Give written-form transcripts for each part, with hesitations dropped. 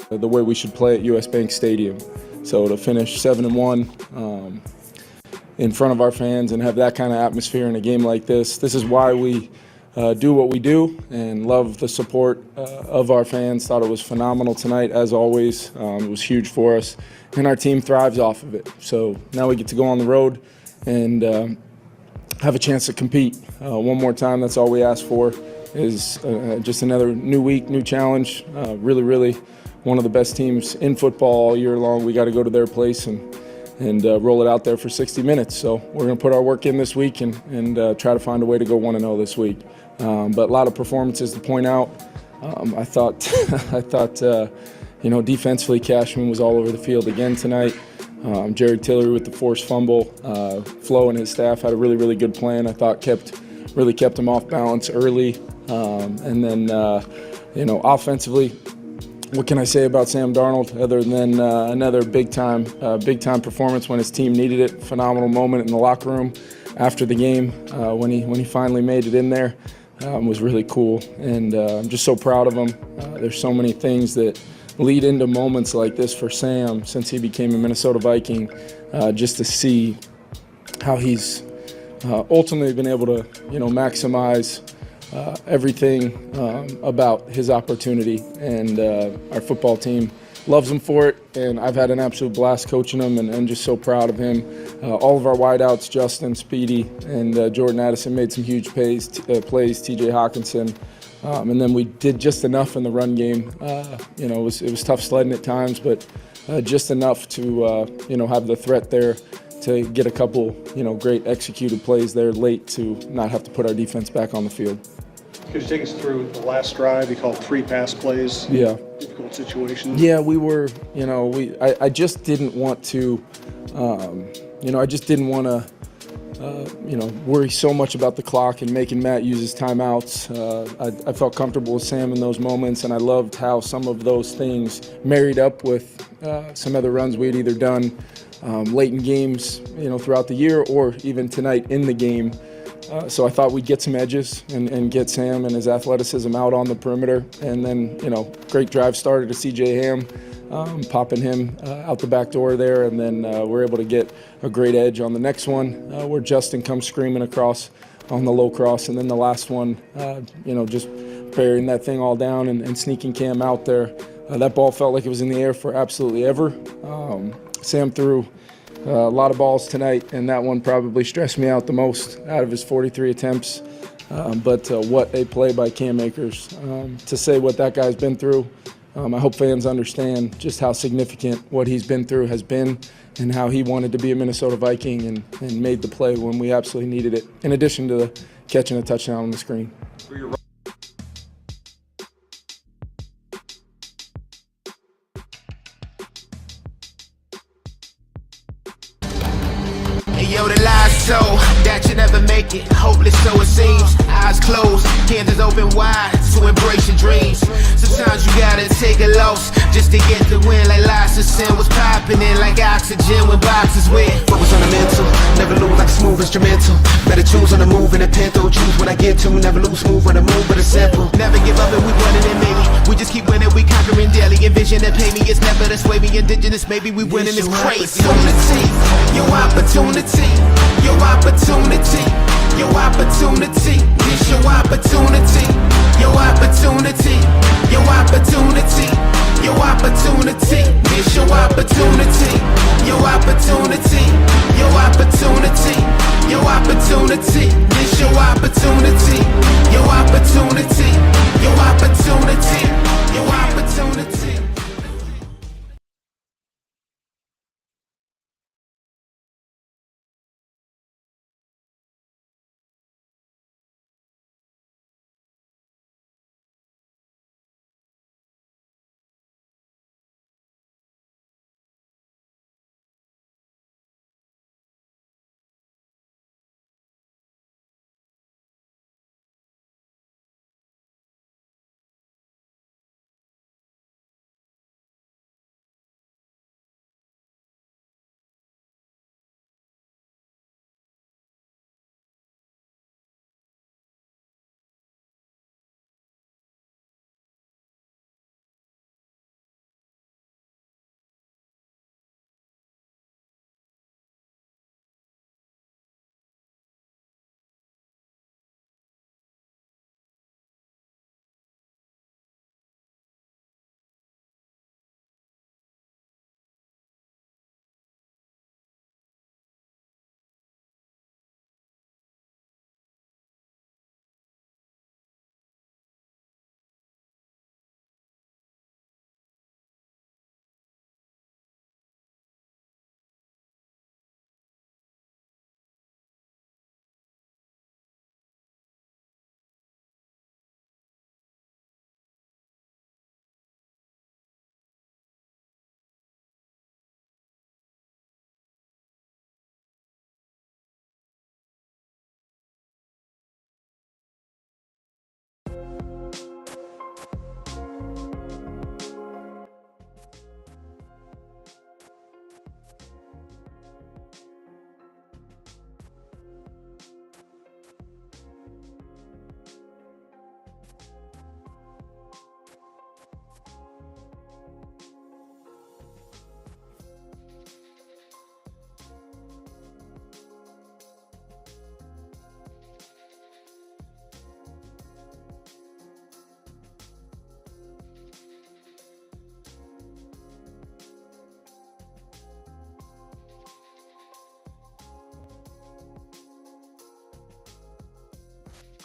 the way we should play at US Bank Stadium. So to finish 7-1 in front of our fans and have that kind of atmosphere in a game like this is why we do what we do, and love the support of our fans. Thought it was phenomenal tonight, as always. It was huge for us, and our team thrives off of it. So now we get to go on the road and have a chance to compete one more time. That's all we ask for, is just another new week, new challenge. Really one of the best teams in football all year long. We got to go to their place and roll it out there for 60 minutes. So we're going to put our work in this week and try to find a way to go 1-0 this week. But a lot of performances to point out. I thought defensively, Cashman was all over the field again tonight. Jared Tillery with the forced fumble. Flo and his staff had a really good plan. I thought really kept him off balance early. And then offensively, what can I say about Sam Darnold other than another big time performance when his team needed it? Phenomenal moment in the locker room after the game when he finally made it in there. Was really cool, and I'm just so proud of him. There's so many things that lead into moments like this for Sam since he became a Minnesota Viking, just to see how he's ultimately been able to maximize everything about his opportunity, and our football team loves him for it, and I've had an absolute blast coaching him, and just so proud of him. All of our wideouts, Justin, Speedy, and Jordan Addison made some huge plays, TJ Hawkinson, and then we did just enough in the run game. It was tough sledding at times, but just enough to have the threat there to get a couple great executed plays there late to not have to put our defense back on the field. Could you take us through the last drive? You called 3 pass plays. Yeah. Difficult situations. Yeah, we were. I just didn't want to. Worry so much about the clock and making Matt use his timeouts. I felt comfortable with Sam in those moments, and I loved how some of those things married up with some other runs we'd either done late in games, throughout the year, or even tonight in the game. So I thought we'd get some edges and get Sam and his athleticism out on the perimeter. And then, great drive started to C.J. Ham, popping him out the back door there. And then we're able to get a great edge on the next one where Justin comes screaming across on the low cross. And then the last one, just burying that thing all down and sneaking Cam out there. That ball felt like it was in the air for absolutely ever. Sam threw a lot of balls tonight, and that one probably stressed me out the most out of his 43 attempts. But what a play by Cam Akers. To say what that guy's been through, I hope fans understand just how significant what he's been through has been, and how he wanted to be a Minnesota Viking and made the play when we absolutely needed it, in addition to catching a touchdown on the screen. Yo, the lies so that you never make it, hopeless so it seems. Eyes closed, hands open wide to embrace your dreams. Sometimes you gotta take a loss just to get the win. Like lots of sin was popping in like oxygen when boxes wet. Focus on the mental, never lose like a smooth instrumental. Better choose on the move in a pinto. Choose when I get to, never lose, move on the move, but it's simple. Never give up and we running it maybe. We just keep winning, we conquering daily. Envision that pay me, it's never the sway me. Indigenous, maybe we winning is crazy. Your opportunity, your opportunity, your opportunity, this your opportunity, your opportunity, your opportunity, your opportunity, this your opportunity, your opportunity, your opportunity, your opportunity, this your opportunity, your opportunity, your opportunity, your opportunity.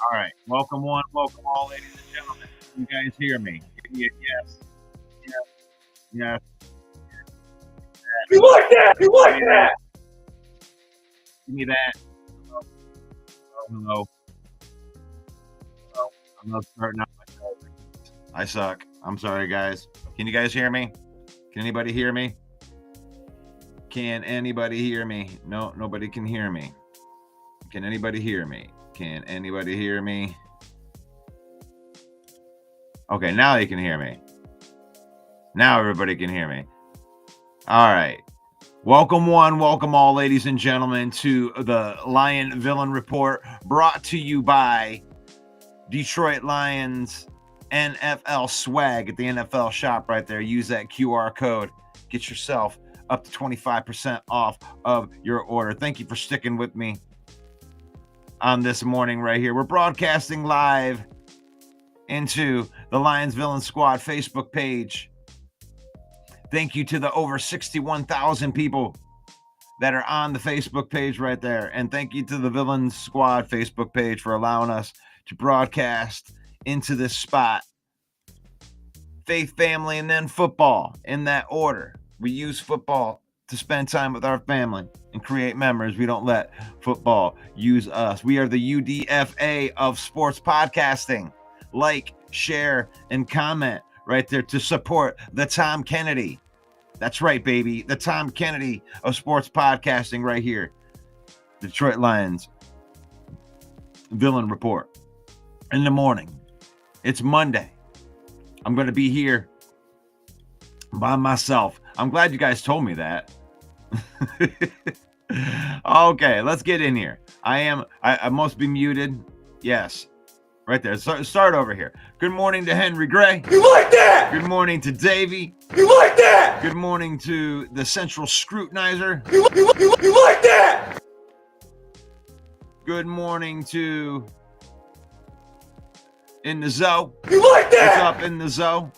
All right. Welcome one, welcome all, ladies and gentlemen. You guys hear me? Give me a yes. Yes. Yes. You like that? You like that? Give me that. Hello. Hello. Hello. I'm not starting out my show. I suck. I'm sorry, guys. Can you guys hear me? Can anybody hear me? Can anybody hear me? No, nobody can hear me. Can anybody hear me? Can anybody hear me? Okay, now they can hear me. Now everybody can hear me. All right. Welcome one, welcome all, ladies and gentlemen, to the Lion Villain Report, brought to you by Detroit Lions NFL swag at the NFL shop right there. Use that QR code. Get yourself up to 25% off of your order. Thank you for sticking with me on this morning right here. We're broadcasting live into the Lions Villain Squad Facebook page. Thank you to the over 61,000 people that are on the Facebook page right there. And thank you to the Villain Squad Facebook page for allowing us to broadcast into this spot. Faith, family, and then football in that order. We use football to spend time with our family and create memories. We don't let football use us. We are the UDFA of sports podcasting. Like, share, and comment right there to support the Tom Kennedy. That's right, baby. The Tom Kennedy of sports podcasting right here. Detroit Lions Villain Report. In the morning. It's Monday. I'm going to be here by myself. I'm glad you guys told me that. Okay, let's get in here. I must be muted. Yes. Right there. Start over here. Good morning to Henry Gray. You like that? Good morning to Davey. You like that? Good morning to the Central Scrutinizer. You like that? Good morning to In the Zoo. You like that? What's up, In the Zoo?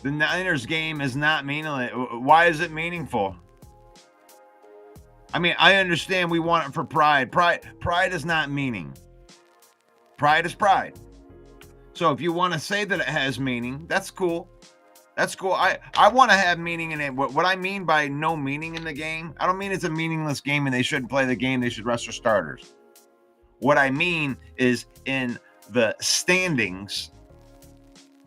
The Niners game is not meaningless. Why is it meaningful? I mean, I understand we want it for pride. Pride is not meaning. Pride is pride. So if you want to say that it has meaning, that's cool. That's cool. I want to have meaning in it. What I mean by no meaning in the game, I don't mean it's a meaningless game and they shouldn't play the game. They should rest their starters. What I mean is in the standings,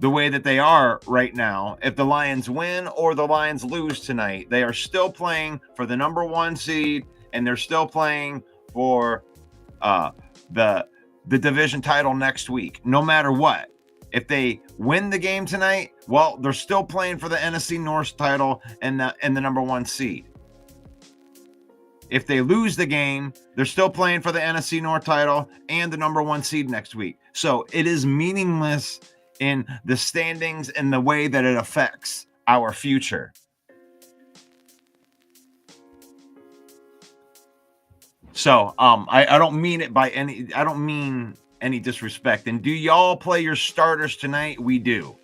the way that they are right now, if the Lions win or the Lions lose tonight, they are still playing for the number 1 seed and they're still playing for the division title next week, no matter what. If they win the game tonight, well, they're still playing for the NFC North title and the number 1 seed. If they lose the game, they're still playing for the NFC North title and the number 1 seed next week. So it is meaningless in the standings and the way that it affects our future. So I don't mean it by I don't mean any disrespect. And do y'all play your starters tonight? We do.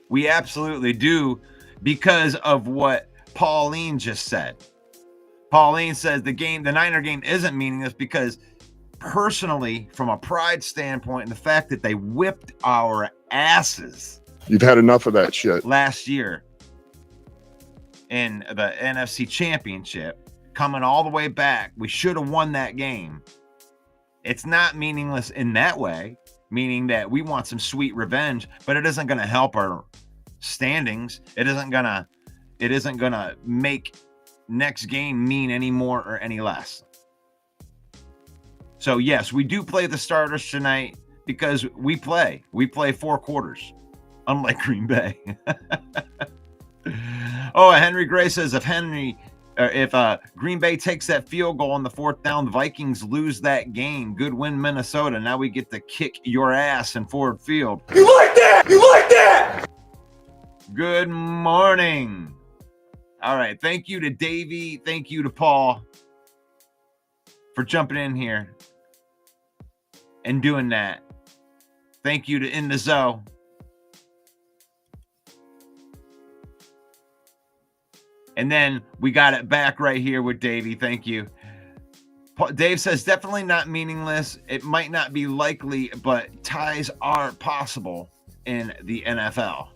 We absolutely do, because of what Pauline just said. Pauline says the Niner game isn't meaningless because personally, from a pride standpoint, and the fact that they whipped our asses. You've had enough of that shit. Last year in the NFC Championship. Coming all the way back, we should have won that game. It's not meaningless in that way, meaning that we want some sweet revenge, but it isn't going to help our standings. It isn't going to make next game mean any more or any less. So yes, we do play the starters tonight because we play 4 quarters, unlike Green Bay. Oh, Henry Gray says if Green Bay takes that field goal on the 4th down, the Vikings lose that game. Good win, Minnesota. Now we get to kick your ass in Ford Field. You like that? You like that? Good morning. All right. Thank you to Davey. Thank you to Paul for jumping in here and doing that. Thank you to In the Zoo. And then we got it back right here with Davey. Thank you. Dave says definitely not meaningless. It might not be likely, but ties are possible in the NFL.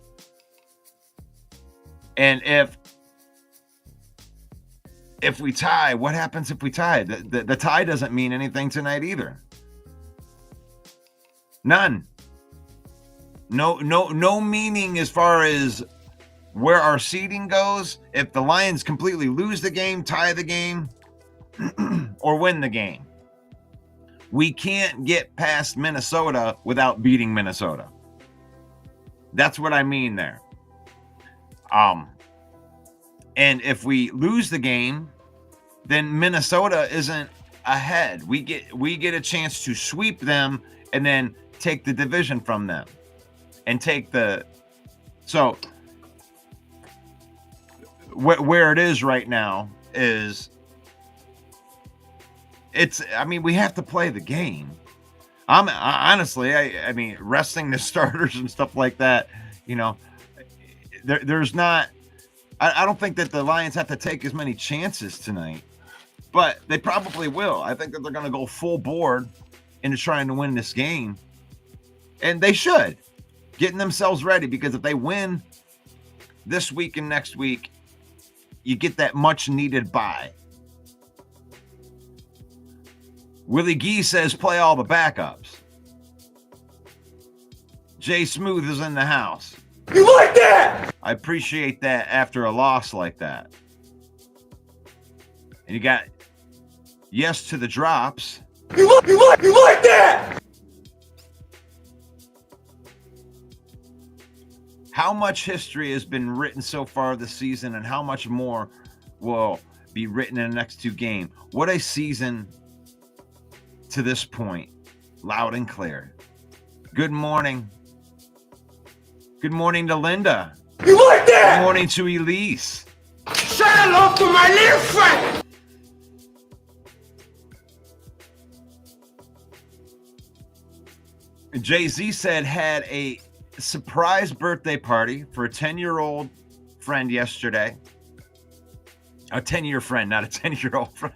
And if we tie, what happens if we tie? The tie doesn't mean anything tonight either. None. No meaning as far as where our seeding goes. If the Lions completely lose the game, tie the game, or win the game, we can't get past Minnesota without beating Minnesota. That's what I mean there. And if we lose the game, then Minnesota isn't ahead. We get a chance to sweep them and then take the division from them and take the. So where it is right now is I mean, we have to play the game. Honestly, I mean, resting the starters and stuff like that, you know, there's not. I don't think that the Lions have to take as many chances tonight, but they probably will. I think that they're going to go full board into trying to win this game, and they should, getting themselves ready, because if they win this week and next week, you get that much needed bye. Willie Gee says play all the backups. Jay Smooth is in the house. You like that? I appreciate that after a loss like that. And you got yes to the drops. You like that? How much history has been written so far this season, and how much more will be written in the next two games? What a season to this point. Loud and clear. Good morning. Good morning to Linda. You like that? Good morning to Elise. Say hello to my little friend. Jay-Z said had a surprise birthday party for a 10-year-old friend yesterday. A 10-year friend, not a 10-year-old friend.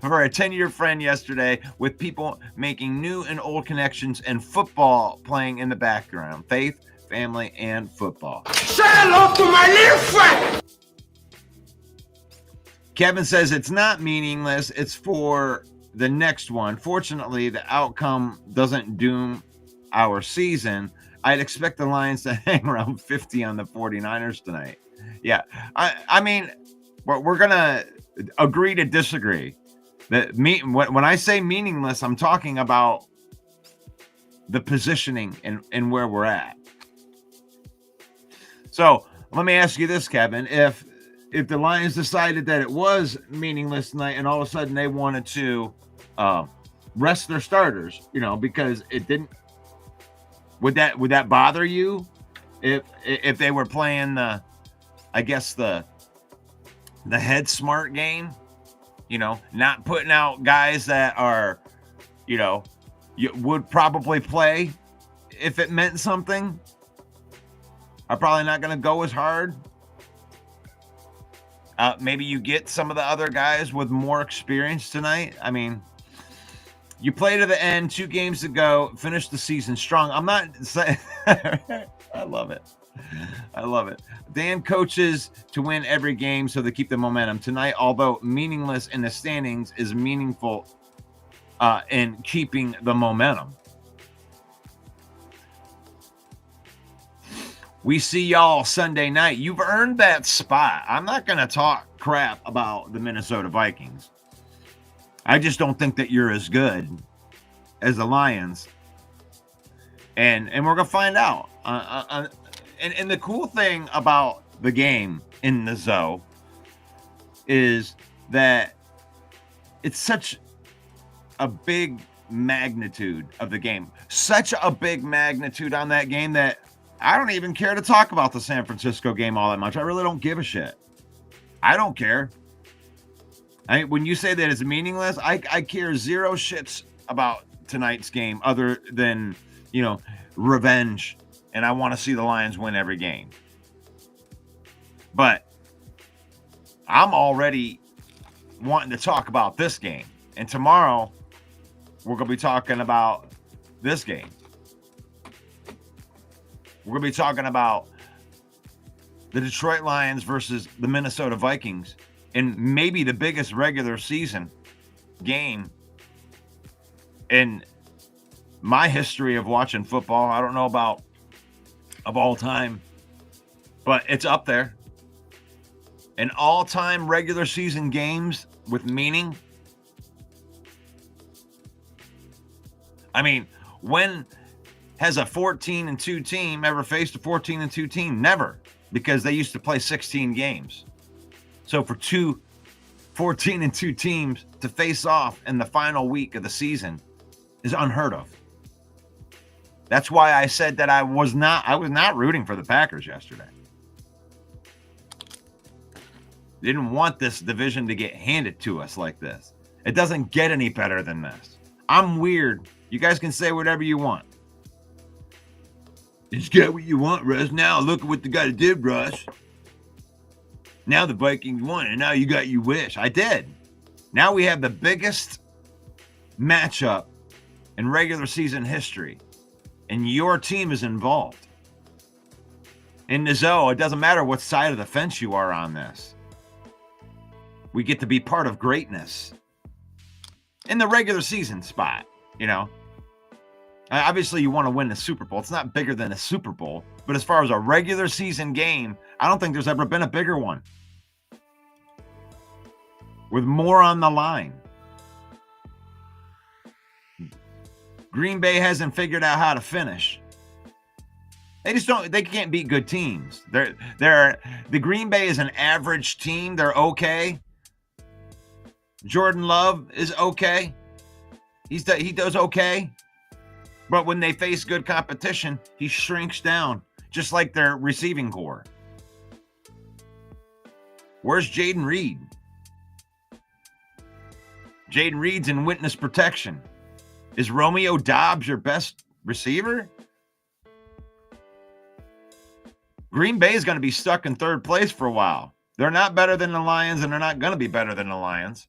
For a 10-year friend yesterday, with people making new and old connections and football playing in the background. Faith, family, and football. Say hello to my little friend. Kevin says it's not meaningless. It's for the next one. Fortunately, the outcome doesn't doom our season. I'd expect the Lions to hang around 50 on the 49ers tonight. Yeah, I mean, we're going to agree to disagree. When I say meaningless, I'm talking about the positioning and where we're at. So let me ask you this, Kevin. If the Lions decided that it was meaningless tonight and all of a sudden they wanted to rest their starters, you know, because it didn't, would that bother you if they were playing the head smart game, you know, not putting out guys that are, you know, you would probably play if it meant something, are probably not going to go as hard. Maybe you get some of the other guys with more experience tonight. I mean, you play to the end, 2 games to go, finish the season strong. I'm not saying I love it. I love it. Dan coaches to win every game so they keep the momentum. Tonight, although meaningless in the standings, is meaningful in keeping the momentum. We see y'all Sunday night. You've earned that spot. I'm not going to talk crap about the Minnesota Vikings. I just don't think that you're as good as the Lions. And we're going to find out. And the cool thing about the game in the Zoo is that it's such a big magnitude of the game. Such a big magnitude on that game that I don't even care to talk about the San Francisco game all that much. I really don't give a shit. I don't care. When you say that it's meaningless, I care zero shits about tonight's game other than, you know, revenge. And I want to see the Lions win every game. But I'm already wanting to talk about this game And tomorrow, we're going to be talking about this game. We're going to be talking about the Detroit Lions versus the Minnesota Vikings in maybe the biggest regular season game in my history of watching football. I don't know about of all time, but it's up there. An all-time regular season games with meaning. I mean, when has a 14-2 team ever faced a 14-2 team? Never, because they used to play 16 games. So for two 14-2 teams to face off in the final week of the season is unheard of. That's why I said that I was not rooting for the Packers yesterday. Didn't want this division to get handed to us like this. It doesn't get any better than this. I'm weird. You guys can say whatever you want. Just get what you want, Russ. Now look at what the guy did, Russ. Now the Vikings won, and now you got your wish. I did. Now we have the biggest matchup in regular season history, and your team is involved. In Nizo, it doesn't matter what side of the fence you are on this. We get to be part of greatness in the regular season spot, you know. Obviously, you want to win the Super Bowl. It's not bigger than a Super Bowl, but as far as a regular season game, I don't think there's ever been a bigger one with more on the line. Green Bay hasn't figured out how to finish. They can't beat good teams. The Green Bay is an average team. They're okay. Jordan Love is okay. He does okay. But when they face good competition, he shrinks down, just like their receiving core. Where's Jaden Reed? Jaden Reed's in witness protection. Is Romeo Doubs your best receiver? Green Bay is going to be stuck in third place for a while. They're not better than the Lions, and they're not going to be better than the Lions.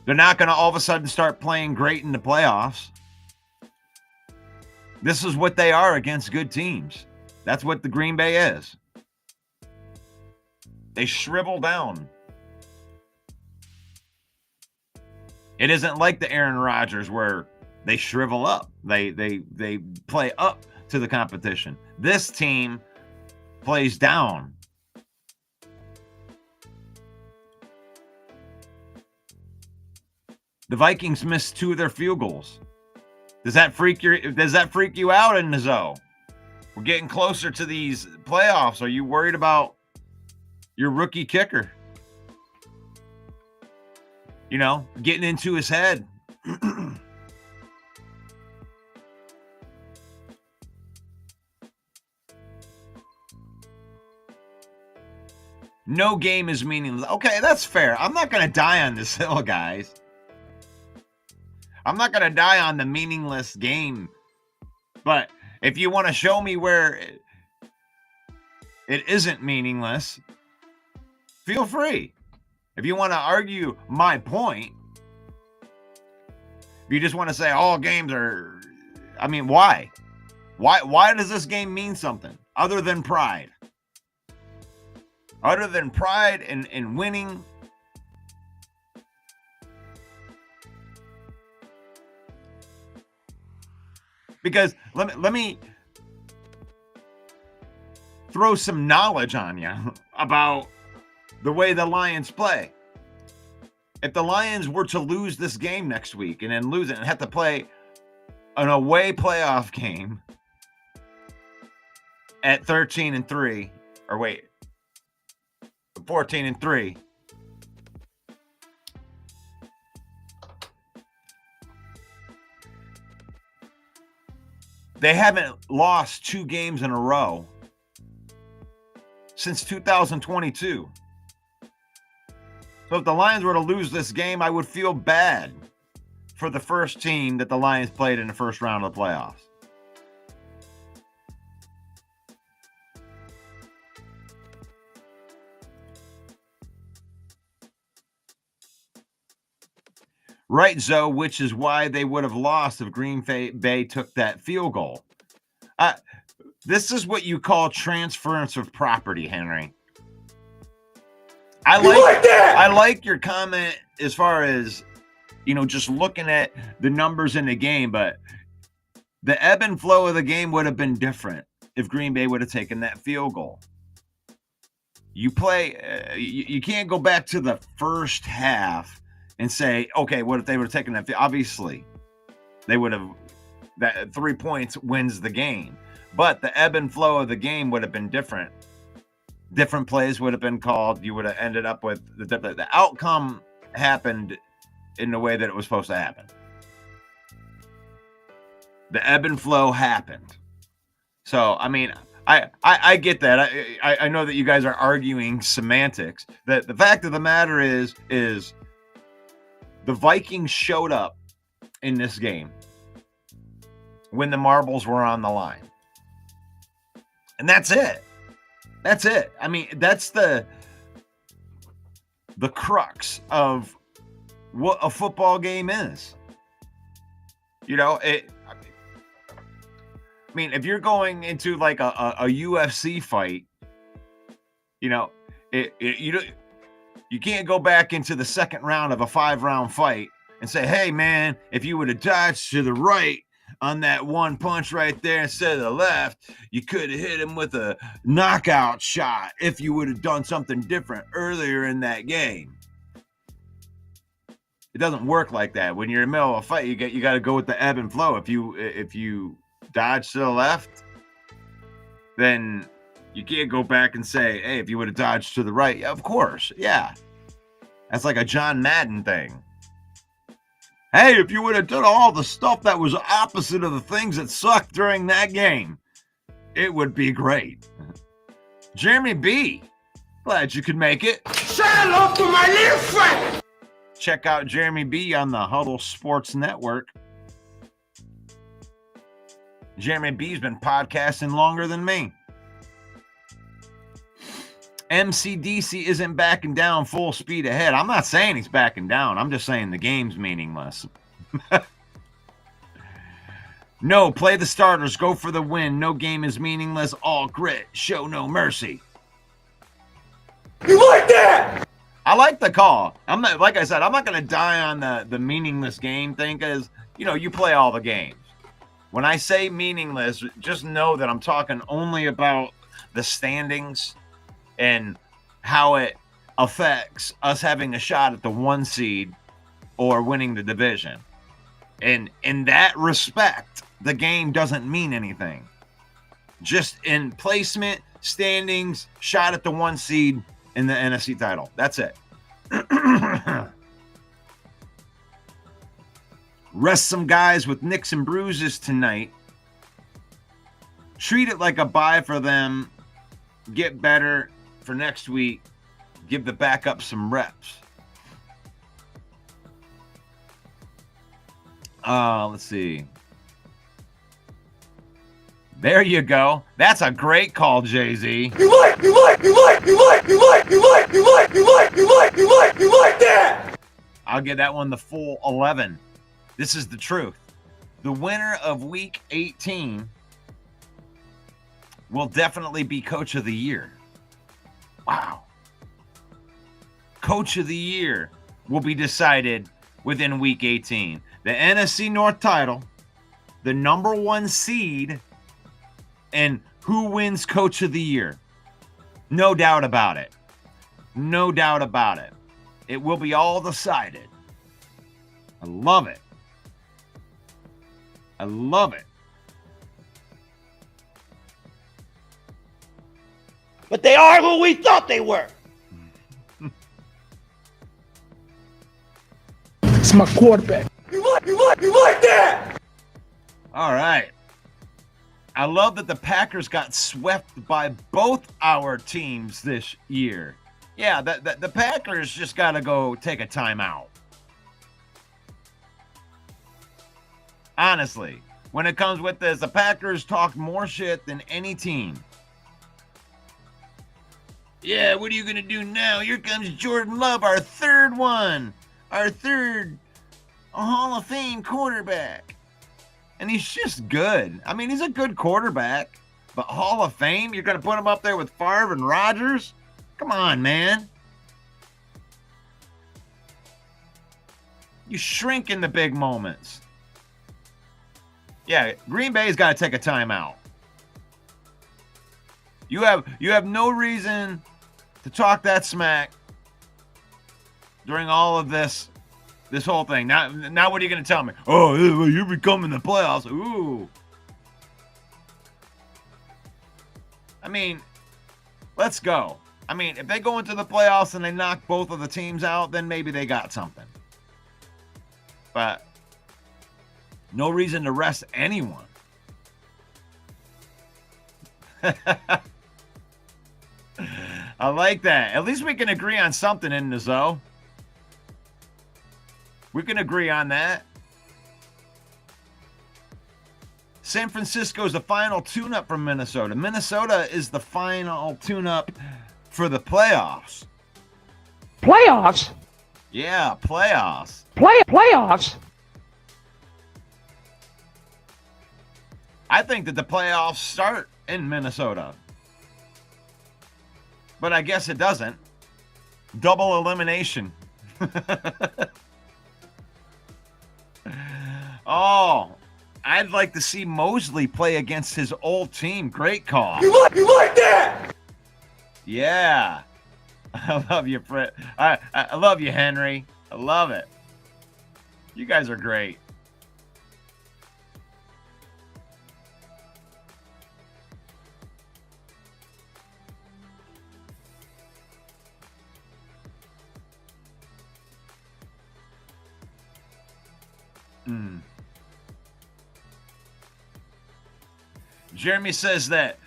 They're not going to all of a sudden start playing great in the playoffs. This is what they are against good teams. That's what the Green Bay is. They shrivel down. It isn't like the Aaron Rodgers where they shrivel up. They play up to the competition. This team plays down. The Vikings missed 2 of their field goals. Does that freak you out in the zone? We're getting closer to these playoffs. Are you worried about your rookie kicker? You know, getting into his head. No game is meaningless. Okay, that's fair. I'm not going to die on this hill, guys. I'm not going to die on the meaningless game. But if you want to show me where it isn't meaningless, feel free. If you want to argue my point, if you just want to say all games are, I mean, why? Why does this game mean something other than pride? Other than pride in winning? Because let me throw some knowledge on you about the way the Lions play. If the Lions were to lose this game next week and then lose it and have to play an away playoff game at 13-3, or wait, 14-3. They haven't lost 2 games in a row since 2022. So if the Lions were to lose this game, I would feel bad for the first team that the Lions played in the first round of the playoffs. Right, Zoe, which is why they would have lost if Green Bay took that field goal. This is what you call transference of property, Henry. I like your comment as far as, just looking at the numbers in the game, but the ebb and flow of the game would have been different if Green Bay would have taken that field goal. You can't go back to the first half and say, okay, what if they would have taken that? Obviously, they would have. That 3 points wins the game, but the ebb and flow of the game would have been different. Different plays would have been called. You would have ended up with the outcome happened in the way that it was supposed to happen. The ebb and flow happened. So, I mean, I get that. I know that you guys are arguing semantics. The fact of the matter is the Vikings showed up in this game when the marbles were on the line. And that's it. That's it. I mean, that's the crux of what a football game is. I mean, if you're going into like a UFC fight, you can't go back into the second round of a 5-round fight and say, hey, man, if you would have dodged to the right on that one punch right there instead of the left, you could have hit him with a knockout shot if you would have done something different earlier in that game. It doesn't work like that. When you're in the middle of a fight, you got to go with the ebb and flow. If you dodge to the left, then you can't go back and say, hey, if you would have dodged to the right. Yeah, of course. Yeah. That's like a John Madden thing. Hey, if you would have done all the stuff that was opposite of the things that sucked during that game, it would be great. Jeremy B, glad you could make it. Say hello to my little friend. Check out Jeremy B on the Huddle Sports Network. Jeremy B's been podcasting longer than me. MCDC isn't backing down, full speed ahead. I'm not saying he's backing down. I'm just saying the game's meaningless. No, play the starters. Go for the win. No game is meaningless. All grit. Show no mercy. You like that? I like the call. I'm not, like I said, I'm not going to die on the meaningless game thing because, you play all the games. When I say meaningless, just know that I'm talking only about the standings and how it affects us having a shot at the 1 seed or winning the division. And in that respect, the game doesn't mean anything. Just in placement, standings, shot at the 1 seed in the NFC title. That's it. Rest some guys with nicks and bruises tonight. Treat it like a bye for them. Get better for next week. Give the backup some reps. Let's see. There you go. That's a great call, Jay-Z. You like that? I'll give that one the full 11. This is the truth. The winner of Week 18 will definitely be Coach of the Year. Wow. Coach of the Year will be decided within Week 18. The NFC North title, the number 1 seed, and who wins Coach of the Year. No doubt about it. No doubt about it. It will be all decided. I love it. I love it. But they are who we thought they were. It's my quarterback. You like that? All right. I love that the Packers got swept by both our teams this year. Yeah, the Packers just got to go take a timeout. Honestly, when it comes with this, the Packers talked more shit than any team. Yeah, what are you going to do now? Here comes Jordan Love, our third one. Our third a Hall of Fame quarterback. And he's just good. I mean, he's a good quarterback. But Hall of Fame? You're going to put him up there with Favre and Rodgers? Come on, man. You shrink in the big moments. Yeah, Green Bay's got to take a timeout. You have no reason to talk that smack during all of this whole thing. Now what are you going to tell me? Oh, you're becoming the playoffs. Ooh. I mean, let's go. I mean, if they go into the playoffs and they knock both of the teams out, then maybe they got something. But no reason to rest anyone. I like that. At least we can agree on something in the zoo. We can agree on that. San Francisco is the final tune-up from Minnesota. Minnesota is the final tune-up for the playoffs. Playoffs? Yeah, playoffs. Playoffs? I think that the playoffs start in Minnesota. But I guess it doesn't. Double elimination. Oh, I'd like to see Mosley play against his old team. Great call. You like that? Yeah. I love you, Fred. I love you, Henry. I love it. You guys are great. Jeremy says that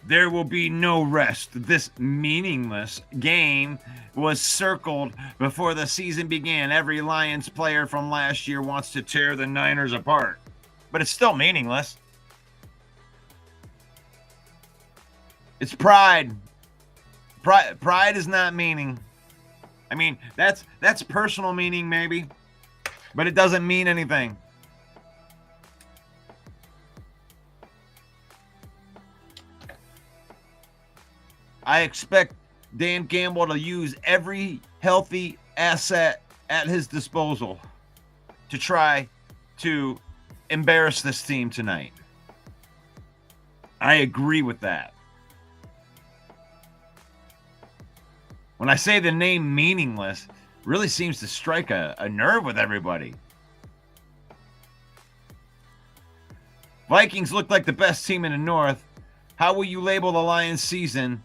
there will be no rest. This meaningless game was circled before the season began. Every Lions player from last year wants to tear the Niners apart, but it's still meaningless. It's pride. Pride is not meaning. I mean, that's personal meaning maybe, but it doesn't mean anything. I expect Dan Campbell to use every healthy asset at his disposal to try to embarrass this team tonight. I agree with that. When I say the name meaningless, really seems to strike a nerve with everybody. Vikings look like the best team in the North. How will you label the Lions season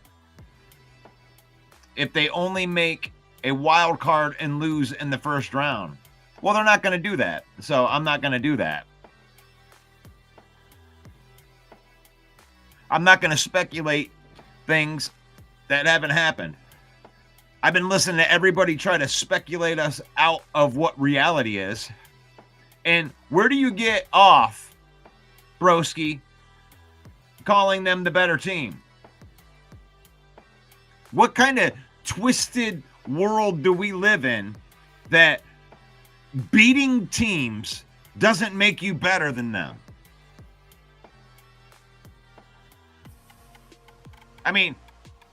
if they only make a wild card and lose in the first round? Well, they're not going to do that. So I'm not going to do that. I'm not going to speculate things that haven't happened. I've been listening to everybody try to speculate us out of what reality is. And where do you get off, broski, calling them the better team? What kind of twisted world do we live in that beating teams doesn't make you better than them? I mean,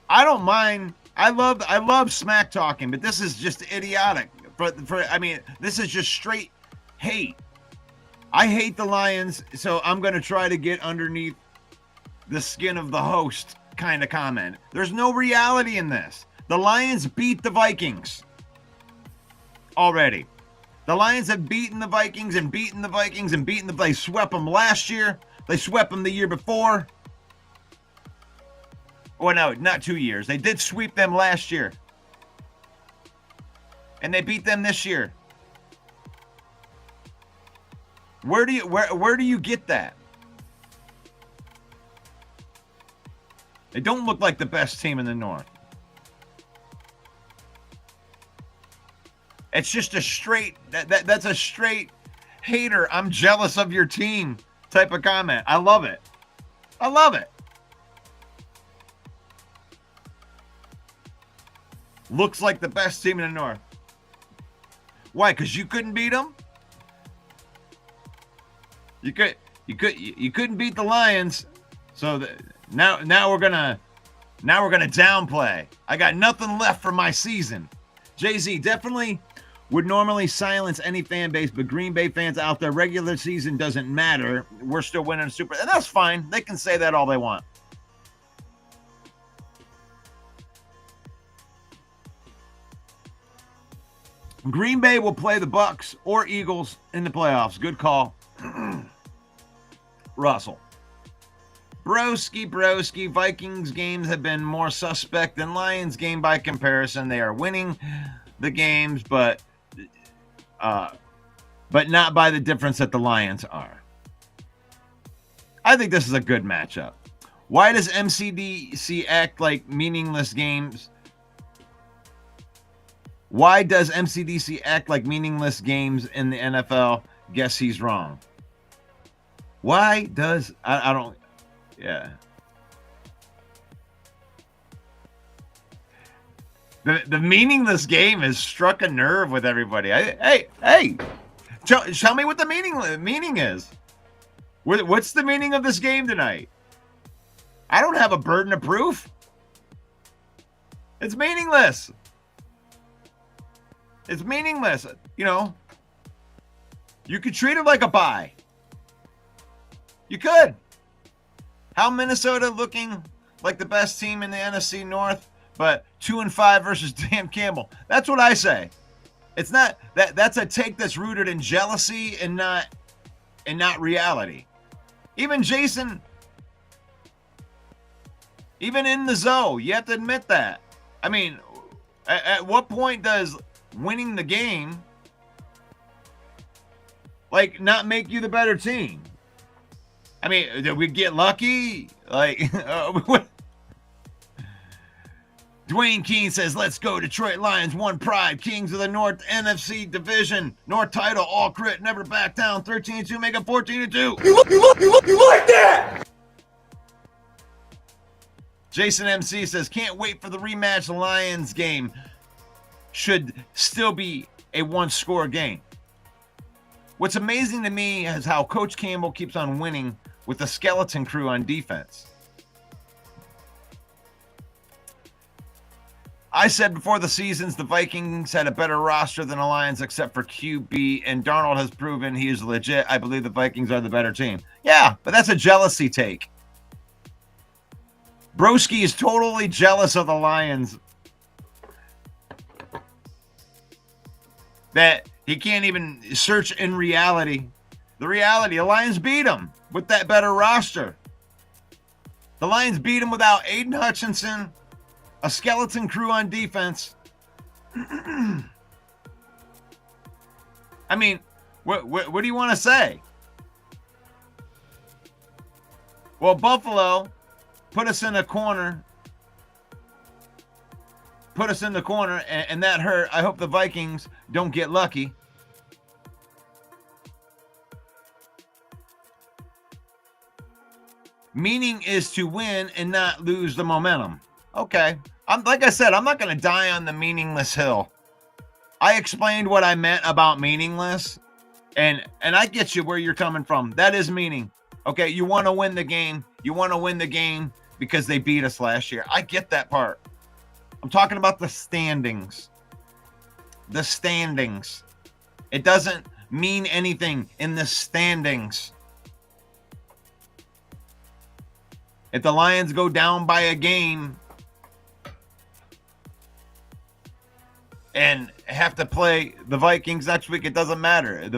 I don't mind. I love smack talking, but this is just idiotic. I mean, this is just straight hate. I hate the Lions, so I'm going to try to get underneath the skin of the host kind of comment. There's no reality in this. The Lions beat the Vikings already. The Lions have beaten the Vikings and beaten the Vikings and beaten they swept them last year. They swept them the year before. Oh, no, not 2 years. They did sweep them last year. And they beat them this year. Where do you get that? They don't look like the best team in the North. It's just a straight that's a straight hater. I'm jealous of your team type of comment. I love it. I love it. Looks like the best team in the North. Why? Because you couldn't beat them? You couldn't beat the Lions, so now we're gonna downplay. I got nothing left for my season. Jay-Z definitely would normally silence any fan base, but Green Bay fans out there, regular season doesn't matter. We're still winning Super, and that's fine. They can say that all they want. Green Bay will play the Bucks or Eagles in the playoffs. Good call. Russell. Broski. Vikings games have been more suspect than Lions game by comparison. They are winning the games, but not by the difference that the Lions are. I think this is a good matchup. Why does MCDC act like meaningless games? Why does MCDC act like meaningless games in the NFL? Guess he's wrong. Why does I don't yeah. The meaningless game has struck a nerve with everybody. Hey, tell me what the meaning is. What's the meaning of this game tonight? I don't have a burden of proof. It's meaningless. It's meaningless. You know, you could treat it like a bye. You could. How Minnesota looking like the best team in the NFC North, but 2-5 versus Dan Campbell. That's what I say. It's not that's a take that's rooted in jealousy and not reality. Even Jason, even in the zone, you have to admit that. I mean, at what point does winning the game like not make you the better team? I mean, did we get lucky? Like, Dwayne Keene says, let's go. Detroit Lions, one pride. Kings of the North NFC division. North title, all crit, never back down. 13-2, make it 14-2. You like that? Jason MC says, can't wait for the rematch. The Lions game should still be a one-score game. What's amazing to me is how Coach Campbell keeps on winning with the skeleton crew on defense. I said before the seasons, the Vikings had a better roster than the Lions except for QB, and Darnold has proven he is legit. I believe the Vikings are the better team. Yeah, but that's a jealousy take. Broski is totally jealous of the Lions. That he can't even search in reality. The reality, the Lions beat them with that better roster. The Lions beat them without Aiden Hutchinson, a skeleton crew on defense. I mean, what do you want to say? Well, Buffalo put us in a corner. Put us in the corner, and that hurt. I hope the Vikings don't get lucky. Meaning is to win and not lose the momentum. Okay. Like I said, I'm not going to die on the meaningless hill. I explained what I meant about meaningless, and I get you where you're coming from. That is meaning. Okay, you want to win the game. You want to win the game because they beat us last year. I get that part. I'm talking about the standings. The standings. It doesn't mean anything in the standings. If the Lions go down by a game and have to play the Vikings next week, it doesn't matter.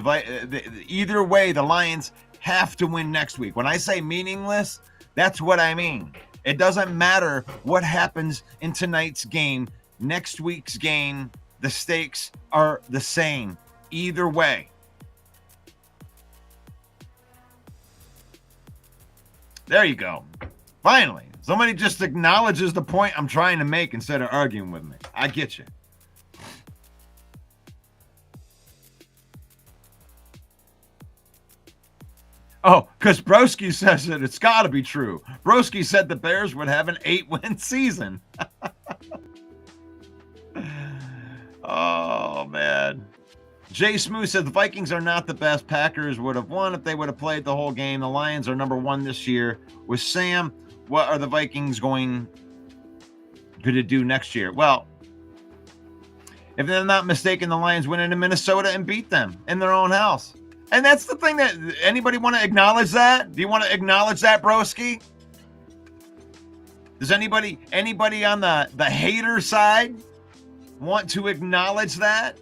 Either way, the Lions have to win next week. When I say meaningless, that's what I mean. It doesn't matter what happens in tonight's game, next week's game, the stakes are the same. Either way. There you go. Finally, somebody just acknowledges the point I'm trying to make instead of arguing with me. I get you. Oh, because Broski says it. It's got to be true. Broski said the Bears would have an 8-win season. Oh, man. Jay Smooth said the Vikings are not the best. Packers would have won if they would have played the whole game. The Lions are number 1 this year. With Sam, what are the Vikings going to do next year? Well, if they're not mistaken, the Lions went into Minnesota and beat them in their own house. And that's the thing that anybody want to acknowledge that? Do you want to acknowledge that, broski? Does anybody on the hater side want to acknowledge that?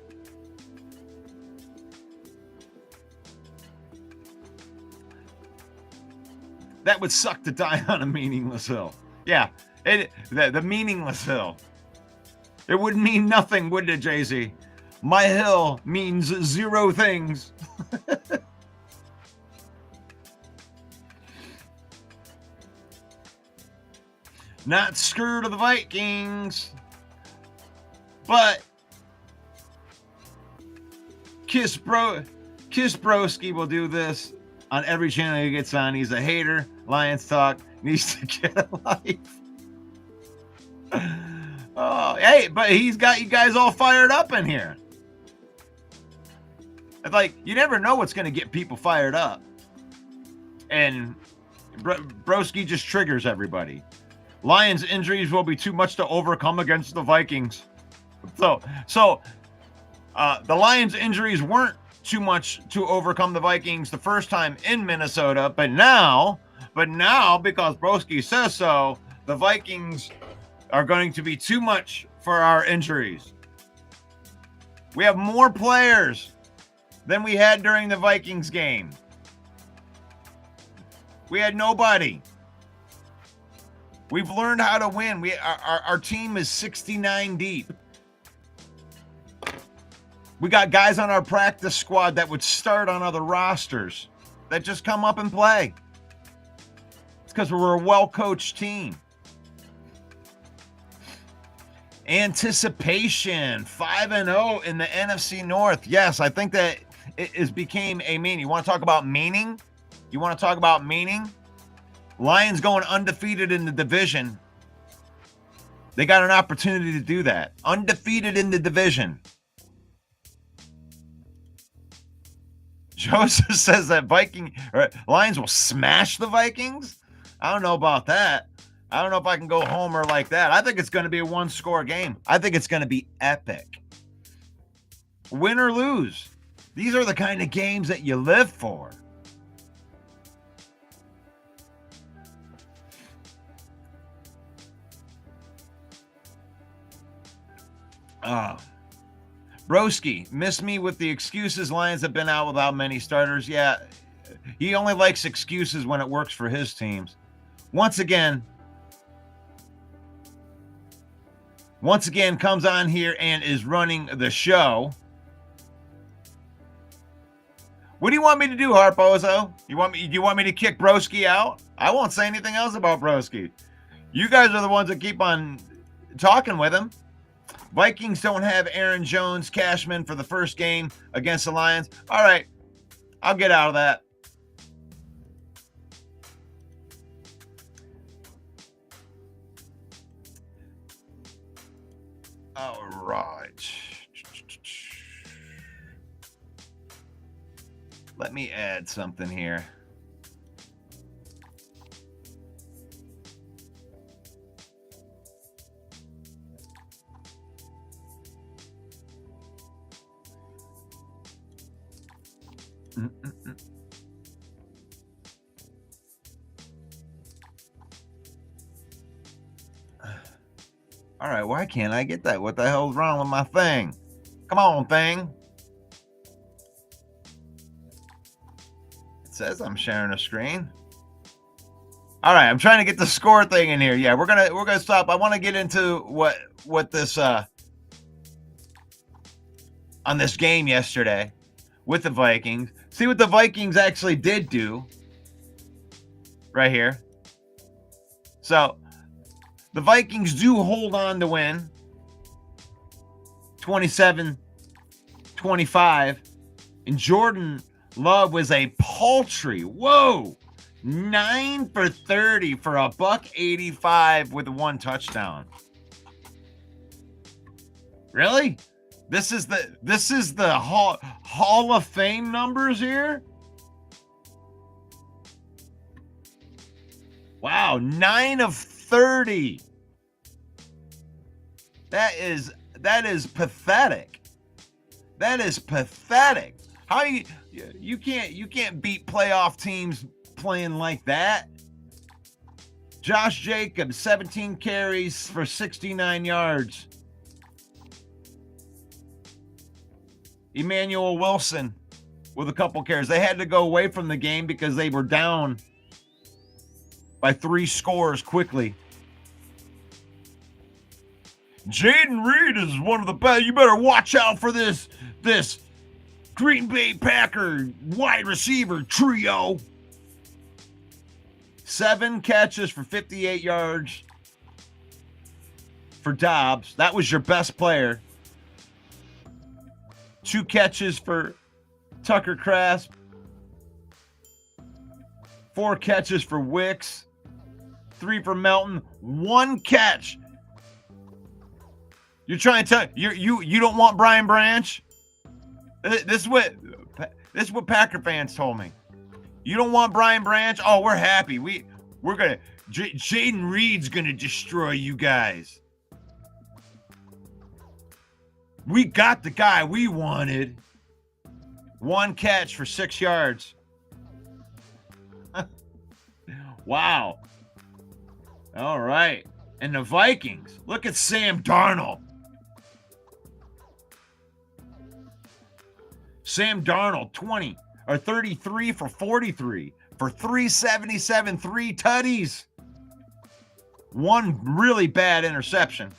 That would suck to die on a meaningless hill. Yeah, the meaningless hill. It would mean nothing, would it, Jay-Z? My hill means 0 things. Not screwed of the Vikings. But Kiss Broski will do this on every channel he gets on. He's a hater. Lions Talk needs to get a life. Oh, hey, but he's got you guys all fired up in here. It's like, you never know what's going to get people fired up. And Broski just triggers everybody. Lions injuries will be too much to overcome against the Vikings. So the Lions injuries weren't too much to overcome the Vikings the first time in Minnesota, but now because Broski says so, the Vikings are going to be too much for our injuries. We have more players than we had during the Vikings game. We had nobody. We've learned how to win. Our team is 69 deep. We got guys on our practice squad that would start on other rosters that just come up and play. It's because we're a well-coached team. Anticipation, 5-0 in the NFC North. Yes, I think that it became a meaning. You want to talk about meaning? You want to talk about meaning? Lions going undefeated in the division. They got an opportunity to do that. Undefeated in the division. Joseph says that Lions will smash the Vikings. I don't know about that. I don't know if I can go homer like that. I think it's going to be a 1-score game. I think it's going to be epic. Win or lose. These are the kind of games that you live for. Broski, miss me with the excuses. Lions have been out without many starters. Yeah, he only likes excuses when it works for his teams. Once again comes on here and is running the show. What do you want me to do, Harpozo? Do you want me to kick Broski out? I won't say anything else about Broski. You guys are the ones that keep on talking with him. Vikings don't have Aaron Jones, Cashman for the first game against the Lions. All right, I'll get out of that. All right. Let me add something here. All right, why can't I get that? What the hell's wrong with my thing? Come on, thing. It says I'm sharing a screen. All right, I'm trying to get the score thing in here. Yeah, we're gonna stop. I want to get into what this on this game yesterday with the Vikings. See what the Vikings actually did do right here. So the Vikings do hold on to win 27-25. And Jordan Love was a paltry, 9 for 30 for a $185 with 1 touchdown. Really? This is the Hall of Fame numbers here. Wow, 9 of 30. That is pathetic. That is pathetic. How you can't beat playoff teams playing like that. Josh Jacobs, 17 carries for 69 yards. Emmanuel Wilson with a couple carries. They had to go away from the game because they were down by 3 scores quickly. Jaden Reed is one of the best. You better watch out for this Green Bay Packer wide receiver trio. 7 catches for 58 yards for Dobbs. That was your best player. 2 catches for Tucker Kraft. 4 catches for Wicks. 3 for Melton. 1 catch. You're trying to tell you don't want Brian Branch? This is what Packer fans told me. You don't want Brian Branch? Oh, we're happy. We're gonna Jaden Reed's gonna destroy you guys. We got the guy we wanted. 1 catch for 6 yards. Wow. All right. And the Vikings. Look at Sam Darnold. Sam Darnold, 33 for 43 for 377, 3 tutties. 1 really bad interception.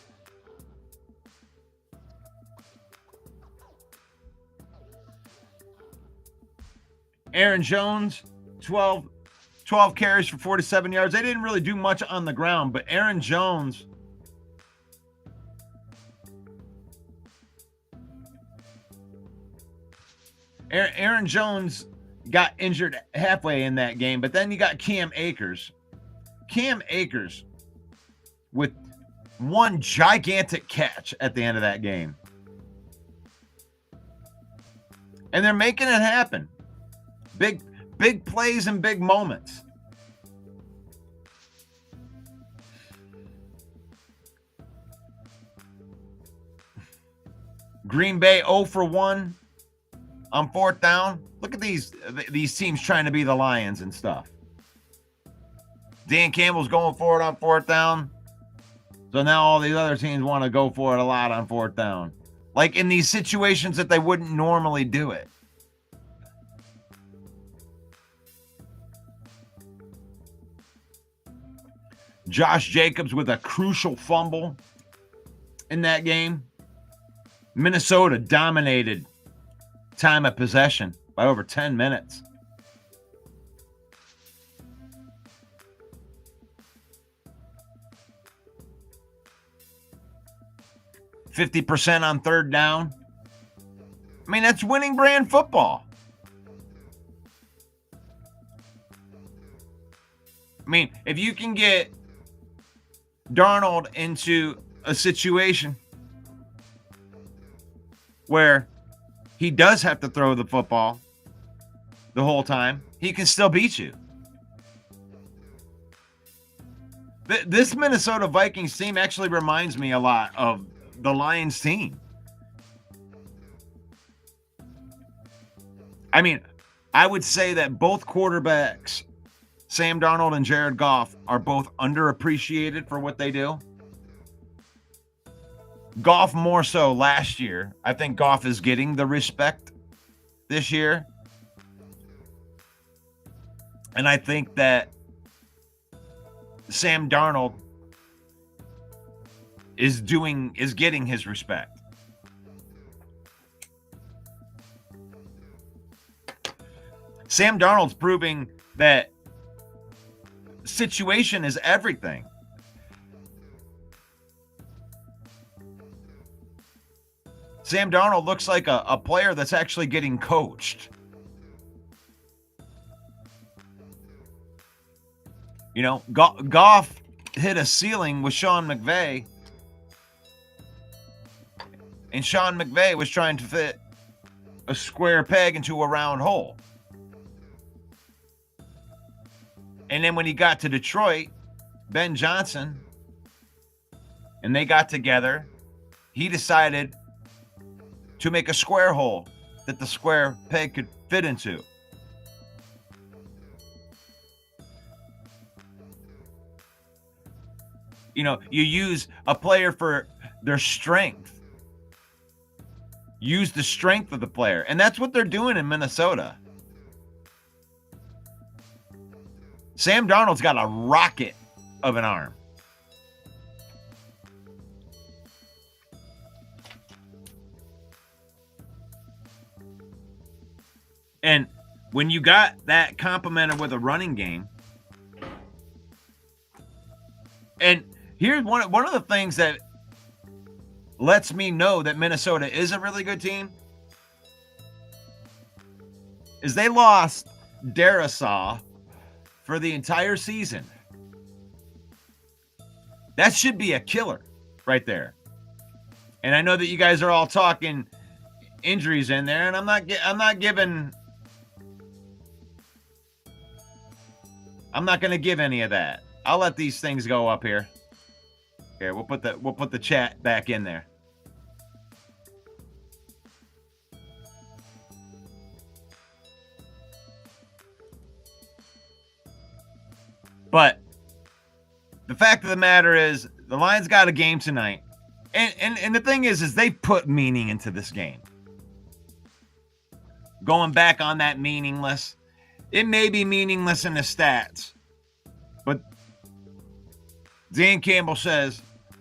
Aaron Jones, 12 carries for 47 yards. They didn't really do much on the ground, but Aaron Jones got injured halfway in that game, but then you got Cam Akers. Cam Akers with 1 gigantic catch at the end of that game. And they're making it happen. Big plays and big moments. Green Bay 0 for 1 on 4th down. Look at these teams trying to be the Lions and stuff. Dan Campbell's going for it on 4th down. So now all these other teams want to go for it a lot on 4th down. Like in these situations that they wouldn't normally do it. Josh Jacobs with a crucial fumble in that game. Minnesota dominated time of possession by over 10 minutes. %50 on 3rd down. I mean, that's winning brand football. I mean, if you can get Darnold into a situation where he does have to throw the football the whole time, he can still beat you. This Minnesota Vikings team actually reminds me a lot of the Lions team. I mean, I would say that both quarterbacks, Sam Darnold and Jared Goff, are both underappreciated for what they do. Goff more so last year. I think Goff is getting the respect this year. And I think that Sam Darnold is getting his respect. Sam Darnold's proving that situation is everything. Sam Darnold looks like a player that's actually getting coached. You know, Goff hit a ceiling with Sean McVay, And Sean McVay was trying to fit a square peg into a round hole. And then when he got to Detroit, Ben Johnson, and they got together, he decided to make a square hole that the square peg could fit into. You know, you use a player for their strength. Use the strength of the player. And that's what they're doing in Minnesota. Sam Darnold's got a rocket of an arm. And when you got that complemented with a running game, and here's one of the things that lets me know that Minnesota is a really good team is they lost Darisaw for the entire season. That should be a killer right there. And I know that you guys are all talking injuries in there, and I'm not going to give any of that. I'll let these things go up here. Here, we'll put the chat back in there. But the fact of the matter is the Lions got a game tonight. And the thing is they put meaning into this game. Going back on that meaningless, it may be meaningless in the stats, but Dan Campbell says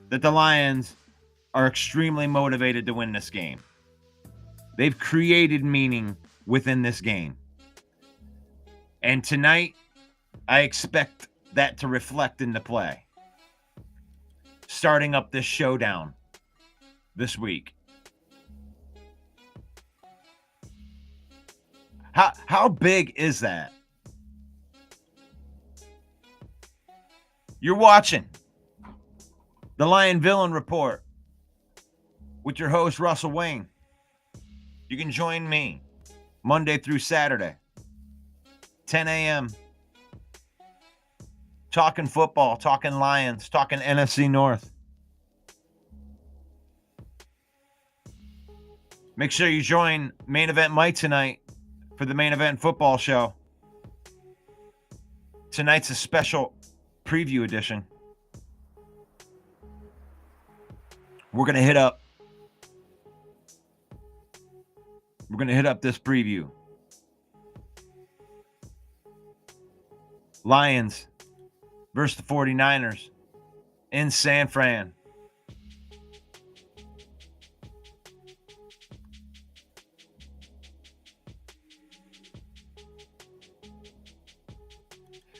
that the Lions are extremely motivated to win this game. They've created meaning within this game. And tonight, I expect that to reflect in the play. Starting up this showdown this week. How big is that? You're watching the Lion Villain Report with your host, Russell Wayne. You can join me Monday through Saturday, 10 a.m. Talking football, talking Lions, talking NFC North. Make sure you join Main Event Mike tonight for the Main Event Football Show. Tonight's a special preview edition. We're going to hit up this preview. Lions versus the 49ers in San Fran.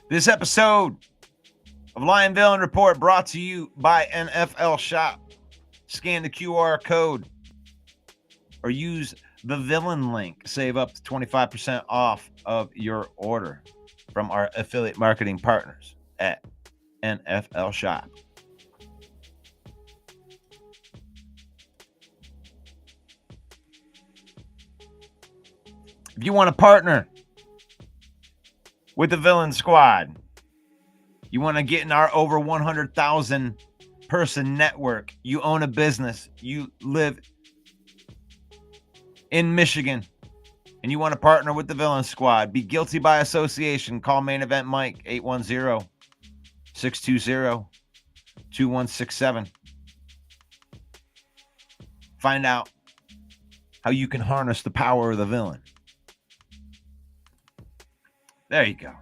This episode of Lion Villain Report brought to you by NFL Shop. Scan the QR code or use the Villain link. Save up to 25% off of your order from our affiliate marketing partners at NFL Shop. If you want to partner with the Villain Squad, you want to get in our over 100,000 person network, you own a business, you live in Michigan, and you want to partner with the Villain Squad, be guilty by association, call Main Event Mike, 810-620-2167. Find out how you can harness the power of the villain. There you go.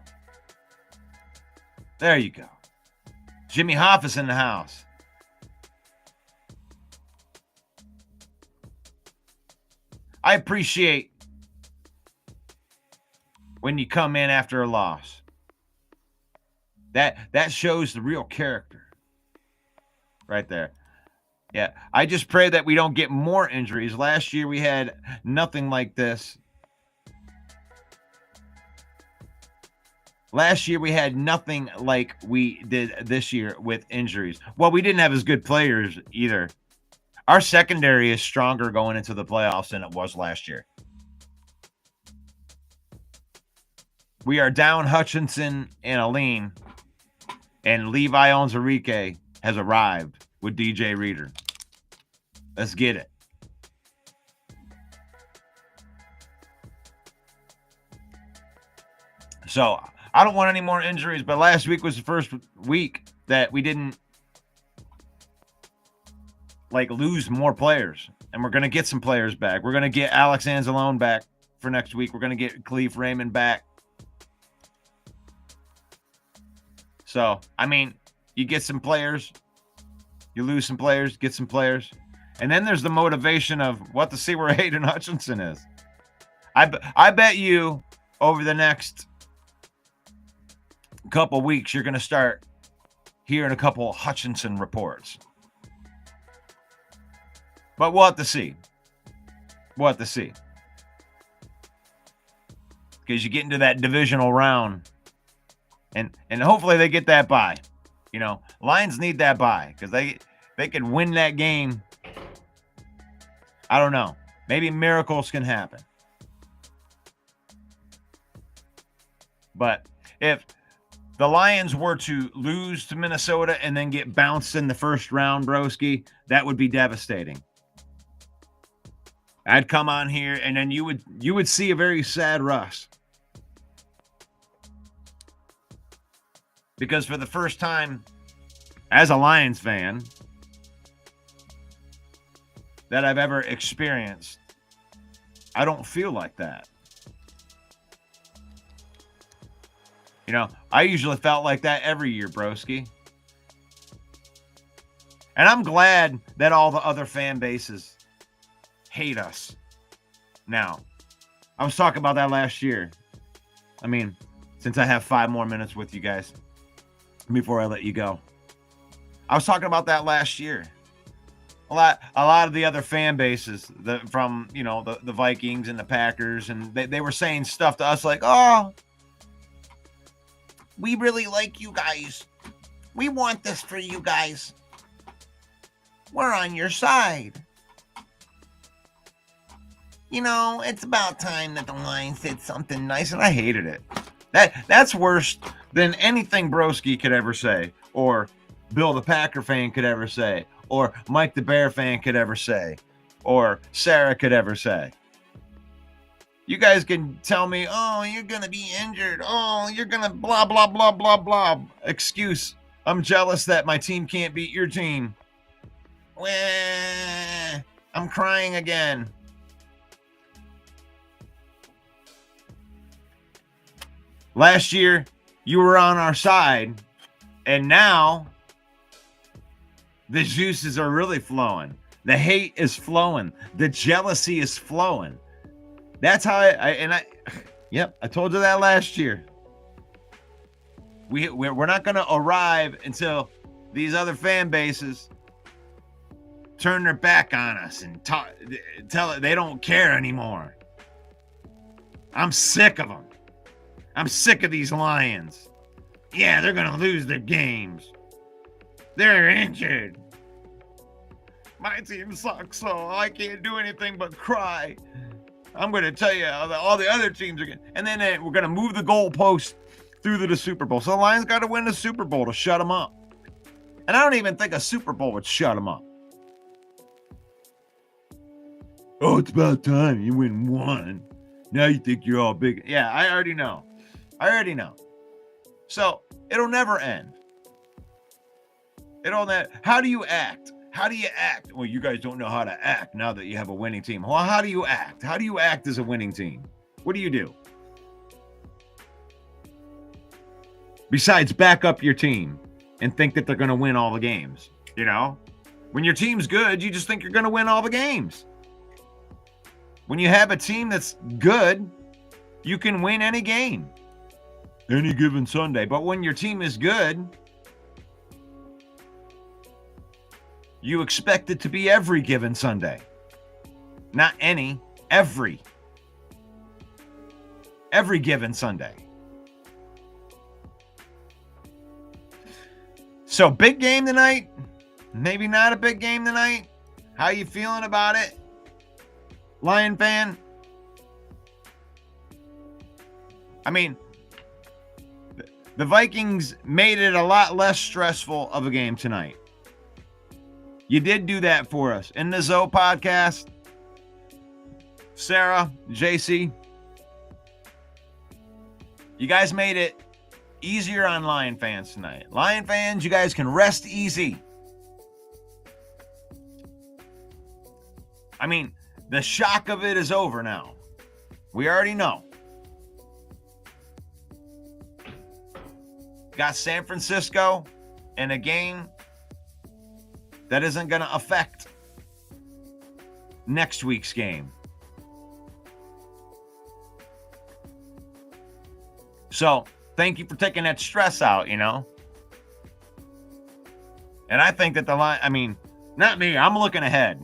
There you go. Jimmy Hoff is in the house. I appreciate when you come in after a loss. That shows the real character right there. Yeah, I just pray that we don't get more injuries. Last year we had nothing like this. Last year we had nothing like we did this year with injuries. Well, we didn't have as good players either. Our secondary is stronger going into the playoffs than it was last year. We are down Hutchinson and Aline, and Levi Onwuzurike has arrived with DJ Reader. Let's get it. So I don't want any more injuries, but last week was the first week that we didn't lose more players, and we're going to get some players back. We're going to get Alex Anzalone back for next week. We're going to get Khalif Raymond back. So, I mean, you get some players, you lose some players, get some players. And then there's the motivation of what to see where Hayden Hutchinson is. I bet you over the next couple weeks, you're going to start hearing a couple Hutchinson reports. But we'll have to see. We'll have to see. Because you get into that divisional round, and hopefully they get that bye. You know, Lions need that bye because they could win that game. I don't know. Maybe miracles can happen. But if the Lions were to lose to Minnesota and then get bounced in the first round, broski, that would be devastating. I'd come on here and then you would see a very sad Russ. Because for the first time as a Lions fan that I've ever experienced, I don't feel like that. You know, I usually felt like that every year, broski. And I'm glad that all the other fan bases hate us now. I was talking about that last year. I mean, since I have 5 more minutes with you guys before I let you go. I was talking about that last year. A lot of the other fan bases from, you know, the Vikings and the Packers, and they were saying stuff to us like, oh, we really like you guys. We want this for you guys. We're on your side. You know, it's about time that the Lions did something nice, and I hated it. That's worse than anything Broski could ever say, or Bill the Packer fan could ever say, or Mike the Bear fan could ever say, or Sarah could ever say. You guys can tell me, oh, you're going to be injured. Oh, you're going to blah, blah, blah, blah, blah. Excuse. I'm jealous that my team can't beat your team. Well, I'm crying again. Last year, you were on our side, and now the juices are really flowing. The hate is flowing. The jealousy is flowing. That's how I told you that last year. We're not going to arrive until these other fan bases turn their back on us and tell it they don't care anymore. I'm sick of them. I'm sick of these Lions. Yeah, they're going to lose their games. They're injured. My team sucks, so I can't do anything but cry. I'm going to tell you all the other teams are going to. And then we're going to move the goalpost through to the Super Bowl. So the Lions got to win the Super Bowl to shut them up. And I don't even think a Super Bowl would shut them up. Oh, it's about time you win one. Now you think you're all big. Yeah, I already know. So it'll never end. How do you act? How do you act? Well, you guys don't know how to act now that you have a winning team. Well, how do you act? How do you act as a winning team? What do you do? Besides back up your team and think that they're going to win all the games. You know, when your team's good, you just think you're going to win all the games. When you have a team that's good, you can win any game, any given Sunday. But when your team is good, you expect it to be every given Sunday. Not any, every given Sunday. So big game tonight, maybe not a big game tonight. How you feeling about it, Lion fan? I mean, the Vikings made it a lot less stressful of a game tonight. You did do that for us. In the Zoe podcast, Sarah, JC, you guys made it easier on Lion fans tonight. Lion fans, you guys can rest easy. I mean, the shock of it is over now. We already know. Got San Francisco in a game that isn't going to affect next week's game. So, thank you for taking that stress out, you know. And I think that the line, I mean, not me, I'm looking ahead.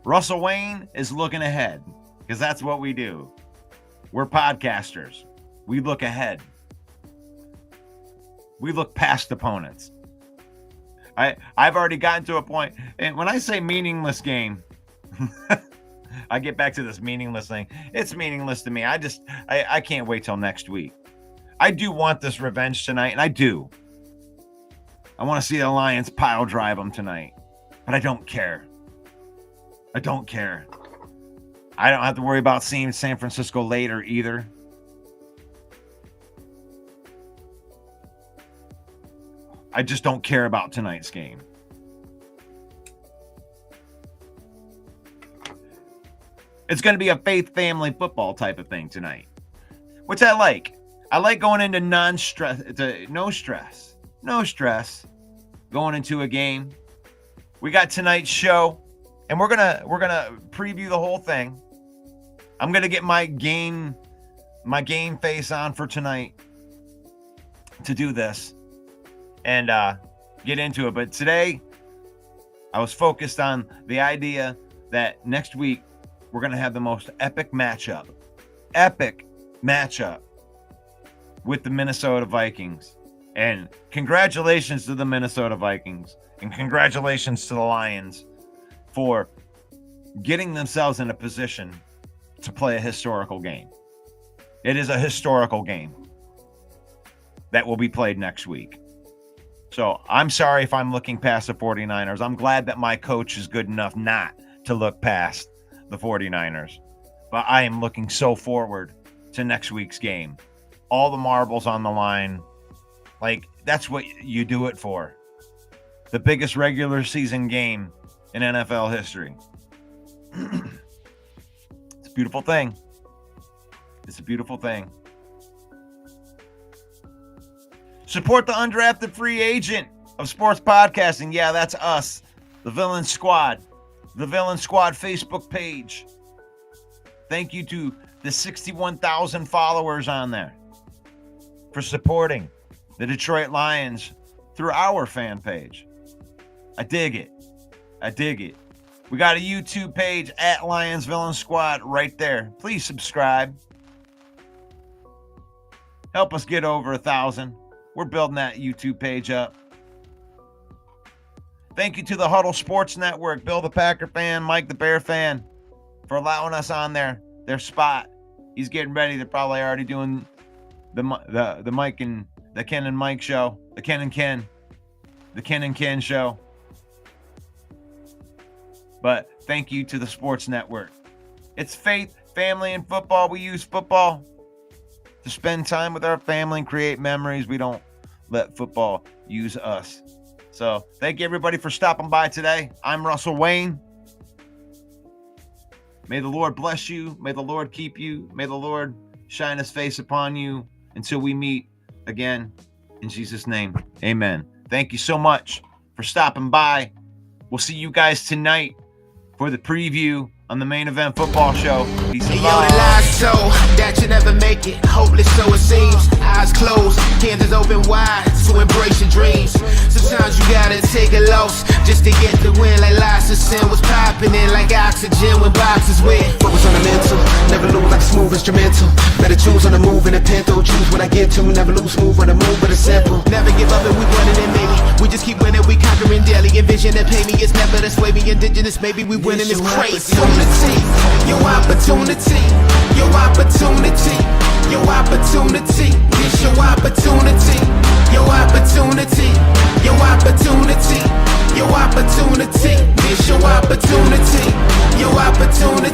Russell Wayne is looking ahead because that's what we do. We're podcasters. We look ahead. We look past opponents. I've already gotten to a point, and when I say meaningless game, I get back to this meaningless thing. It's meaningless to me. I can't wait till next week. I do want this revenge tonight, and I do. I want to see the Lions pile drive them tonight, but I don't care. I don't care. I don't have to worry about seeing San Francisco later either. I just don't care about tonight's game. It's going to be a faith family football type of thing tonight, which I like. I like going into no stress going into a game. We got tonight's show, and we're gonna preview the whole thing. I'm gonna get my game face on for tonight to do this and get into it. But today, I was focused on the idea that next week we're gonna have the most epic matchup with the Minnesota Vikings. And congratulations to the Minnesota Vikings, and congratulations to the Lions for getting themselves in a position to play a historical game. It is a historical game that will be played next week. So I'm sorry if I'm looking past the 49ers. I'm glad that my coach is good enough not to look past the 49ers. But I am looking so forward to next week's game. All the marbles on the line. Like, that's what you do it for. The biggest regular season game in NFL history. It's a beautiful thing. It's a beautiful thing. Support the undrafted free agent of sports podcasting. Yeah, that's us. The Villain Squad. The Villain Squad Facebook page. Thank you to the 61,000 followers on there for supporting the Detroit Lions through our fan page. I dig it. I dig it. We got a YouTube page at Lions Villain Squad right there. Please subscribe. Help us get over 1,000. We're building that YouTube page up. Thank you to the Huddle Sports Network, Bill the Packer fan, Mike the Bear fan, for allowing us on their spot. He's getting ready. They're probably already doing the Mike and the Ken and Mike show, the Ken and Ken show. But thank you to the Sports Network. It's faith, family, and football. We use football to spend time with our family and create memories. We don't let football use us. So thank you, everybody, for stopping by today. I'm Russell Wayne. May the Lord bless you. May the Lord keep you. May the Lord shine his face upon you until we meet again. In Jesus' name, amen. Thank you so much for stopping by. We'll see you guys tonight for the preview on the Main Event Football Show. Peace and love. Yo, the lies so that you never make it. Hopeless, so it seems. Eyes closed, candles open wide to embrace your dreams. Sometimes you gotta take a loss just to get the win. Like lots of sin was popping in like oxygen when boxes wet. Focus on the mental, never lose like smooth instrumental. Better choose on the move in a pinto. Choose when I get to, never lose move on the move, but it's simple. Never give up and we running it, maybe. We just keep winning, we conquering daily. Envision that pay me, it's never to sway me. Indigenous, maybe we winning this crazy. Your opportunity, your opportunity, your opportunity. It's your opportunity, your opportunity, your opportunity, your opportunity. It's your opportunity, your opportunity.